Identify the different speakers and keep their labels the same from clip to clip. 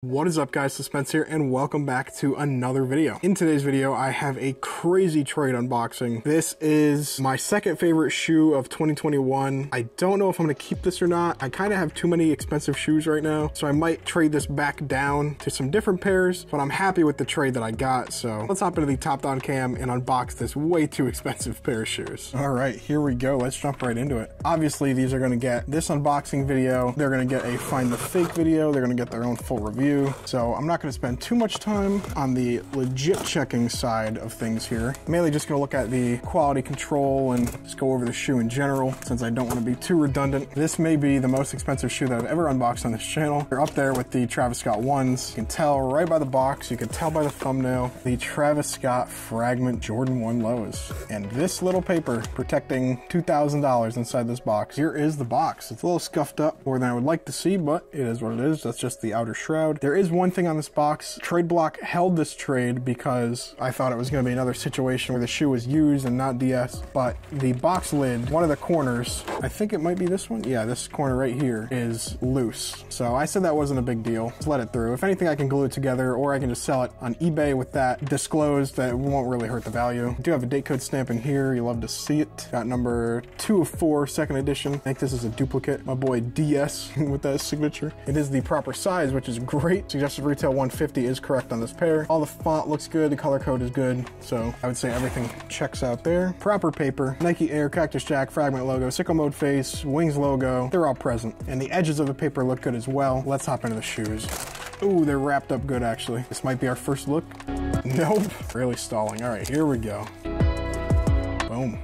Speaker 1: What is up guys, Suspense here, and welcome back to another video. In today's video, I have a crazy trade unboxing. This is my second favorite shoe of 2021. I don't know if I'm gonna keep this or not. I kind of have too many expensive shoes right now, so I might trade this back down to some different pairs, but I'm happy with the trade that I got, so let's hop into the top-down cam and unbox this way too expensive pair of shoes. All right, here we go. Let's jump right into it. Obviously, these are gonna get this unboxing video. They're gonna get a find the fake video. They're gonna get their own full review. So I'm not going to spend too much time on the legit checking side of things here. I'm mainly just going to look at the quality control and just go over the shoe in general, since I don't want to be too redundant. This may be the most expensive shoe that I've ever unboxed on this channel. They're up there with the Travis Scott ones. You can tell right by the box, you can tell by the thumbnail, the Travis Scott Fragment Jordan 1 lows. And this little paper protecting $2,000 inside this box. Here is the box. It's a little scuffed up more than I would like to see, but it is what it is. That's just the outer shroud. There is one thing on this box. Tradeblock held this trade because I thought it was going to be another situation where the shoe was used and not DS, but the box lid, one of the corners, I think it might be this one. Yeah, this corner right here is loose. So I said that wasn't a big deal. Just let it through. If anything, I can glue it together, or I can just sell it on eBay with that disclosed. That won't really hurt the value. I do have a date code stamping here. You'll love to see it. Got number 2 of 4, second edition. I think this is a duplicate. My boy DS with that signature. It is the proper size, which is great. Suggested retail 150 is correct on this pair. All the font looks good, the color code is good, so I would say everything checks out there. Proper paper, Nike Air, Cactus Jack, Fragment logo, Sickle Mode face, Wings logo, they're all present. And the edges of the paper look good as well. Let's hop into the shoes. Ooh, they're wrapped up good actually. This might be our first look. Nope, really stalling. All right, here we go. Boom.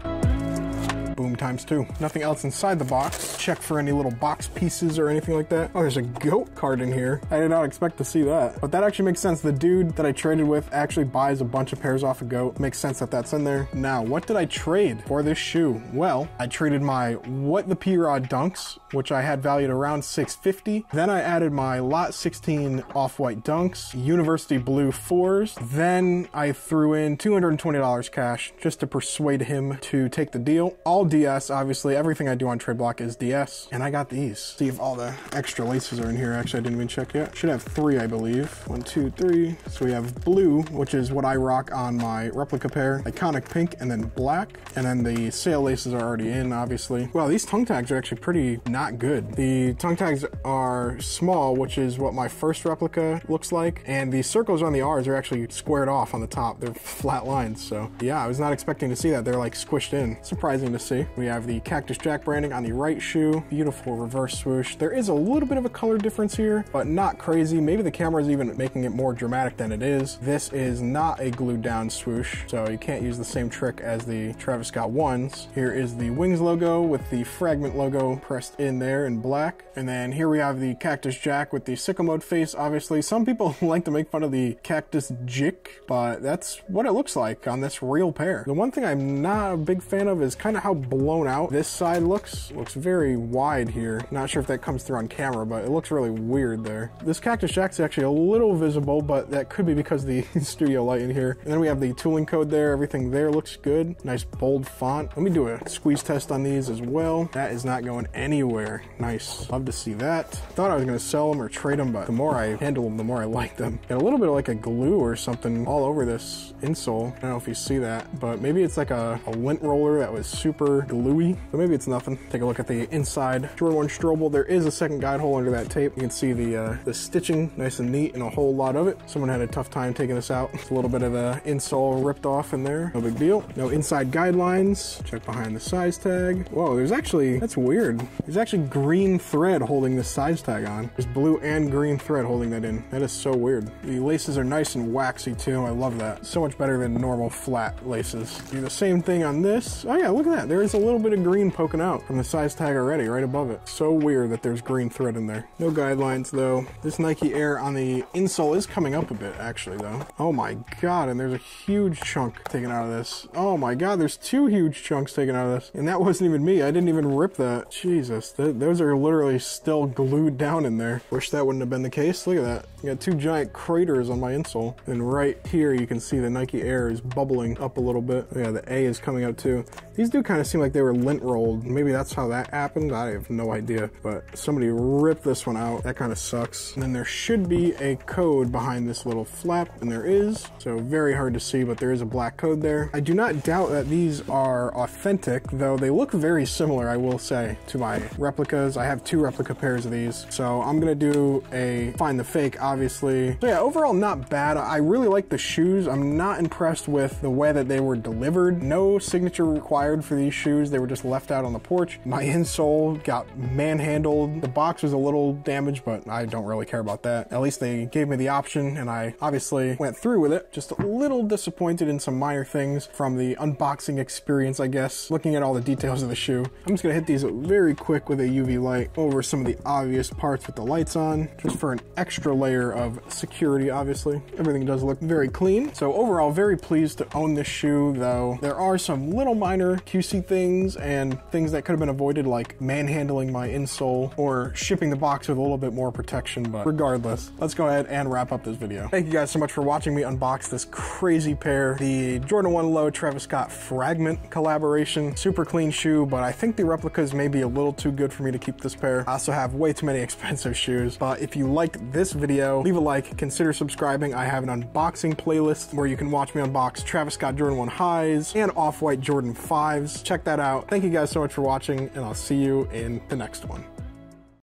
Speaker 1: Boom times 2. Nothing else inside the box. Check for any little box pieces or anything like that. Oh, there's a goat card in here. I did not expect to see that. But that actually makes sense. The dude that I traded with actually buys a bunch of pairs off a goat. Makes sense that that's in there. Now, what did I trade for this shoe? Well, I traded my What the P-Rod Dunks, which I had valued around $650. Then I added my Lot 16 Off-White Dunks, University Blue 4s. Then I threw in $220 cash just to persuade him to take the deal. All DS, obviously. Everything I do on Tradeblock is DS. And I got these. See if all the extra laces are in here. Actually, I didn't even check yet. Should have 3, I believe. 1, 2, 3. So we have blue, which is what I rock on my replica pair. Iconic pink, and then black. And then the sale laces are already in, obviously. Wow, these tongue tags are actually pretty not good. The tongue tags are small, which is what my first replica looks like. And the circles on the R's are actually squared off on the top. They're flat lines. So yeah, I was not expecting to see that. They're like squished in. Surprising to see. We have the Cactus Jack branding on the right shoe. Beautiful reverse swoosh. There is a little bit of a color difference here, but not crazy. Maybe the camera is even making it more dramatic than it is. This is not a glued down swoosh, so you can't use the same trick as the Travis Scott ones. Here is the Wings logo with the Fragment logo pressed in there in black. And then here we have the Cactus Jack with the Sickle Mode face, obviously. Some people like to make fun of the Cactus Jick, but that's what it looks like on this real pair. The one thing I'm not a big fan of is kind of how blown out this side looks very wide here. Not sure if that comes through on camera, but it looks really weird there. This Cactus Jack's actually a little visible, but that could be because of the studio light in here. And then we have the tooling code there. Everything there looks good. Nice bold font. Let me do a squeeze test on these as well. That is not going anywhere. Nice. Love to see that. Thought I was going to sell them or trade them, but the more I handle them, the more I like them. Got a little bit of like a glue or something all over this insole. I don't know if you see that, but maybe it's like a lint roller that was super gluey. So maybe it's nothing. Take a look at the inside Jordan 1 Strobel. There is a second guide hole under that tape. You can see the stitching, nice and neat, and a whole lot of it. Someone had a tough time taking this out. It's a little bit of the insole ripped off in there. No big deal. No inside guidelines. Check behind the size tag. Whoa, there's actually, that's weird. There's actually green thread holding the size tag on. There's blue and green thread holding that in. That is so weird. The laces are nice and waxy too. I love that. So much better than normal flat laces. Do the same thing on this. Oh yeah, look at that. There is a little bit of green poking out from the size tag already, right above it. So weird that there's green thread in there. No guidelines though. This Nike Air on the insole is coming up a bit actually though. Oh my god, and there's a huge chunk taken out of this. Oh my god, there's 2 huge chunks taken out of this. And that wasn't even me. I didn't even rip that. Jesus, those are literally still glued down in there. Wish that wouldn't have been the case. Look at that. You got two giant craters on my insole. And right here, you can see the Nike Air is bubbling up a little bit. Yeah, the A is coming out too. These do kind of seem like they were lint rolled. Maybe that's how that happened. I have no idea, but somebody ripped this one out. That kind of sucks. And then there should be a code behind this little flap, and there is. So very hard to see, but there is a black code there. I do not doubt that these are authentic, though they look very similar, I will say, to my replicas. I have two replica pairs of these, so I'm gonna do a find the fake, obviously. So yeah, overall not bad. I really like the shoes. I'm not impressed with the way that they were delivered. No signature required for these shoes. They were just left out on the porch. My insole got manhandled. The box was a little damaged, but I don't really care about that. At least they gave me the option, and I obviously went through with it. Just a little disappointed in some minor things from the unboxing experience, I guess. Looking at all the details of the shoe. I'm just gonna hit these very quick with a UV light over some of the obvious parts with the lights on, just for an extra layer of security, obviously. Everything does look very clean. So overall, very pleased to own this shoe, though there are some little minor QC things and things that could have been avoided, like manhandling my insole or shipping the box with a little bit more protection. But regardless, let's go ahead and wrap up this video. Thank you guys so much for watching me unbox this crazy pair, the Jordan 1 Low Travis Scott Fragment collaboration. Super clean shoe, but I think the replicas may be a little too good for me to keep this pair. I also have way too many expensive shoes. But if you liked this video, leave a like, consider subscribing. I have an unboxing playlist where you can watch me unbox Travis Scott Jordan 1 highs and off-white Jordan 5s. Check that out. Thank you guys so much for watching, and I'll see you in the next one.